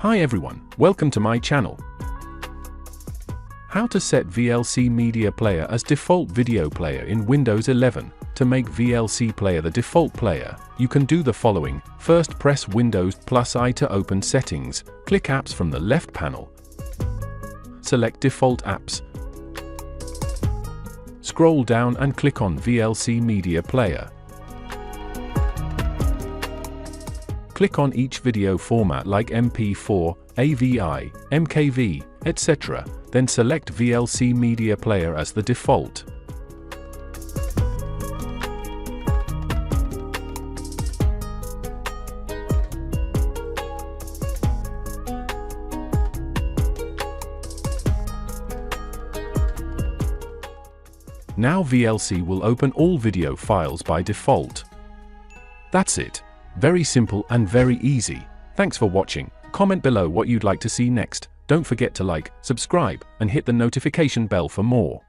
Hi everyone, welcome to my channel. How to set VLC Media Player as default video player in Windows 11. To make VLC Player the default player, you can do the following. First, press Windows+I to open Settings, click Apps from the left panel. Select Default Apps. Scroll down and click on VLC Media Player. Click on each video format like MP4, AVI, MKV, etc. Then select VLC Media Player as the default. Now VLC will open all video files by default. That's it. Very simple and very easy. Thanks for watching. Comment below what you'd like to see next. Don't forget to like, subscribe, and hit the notification bell for more.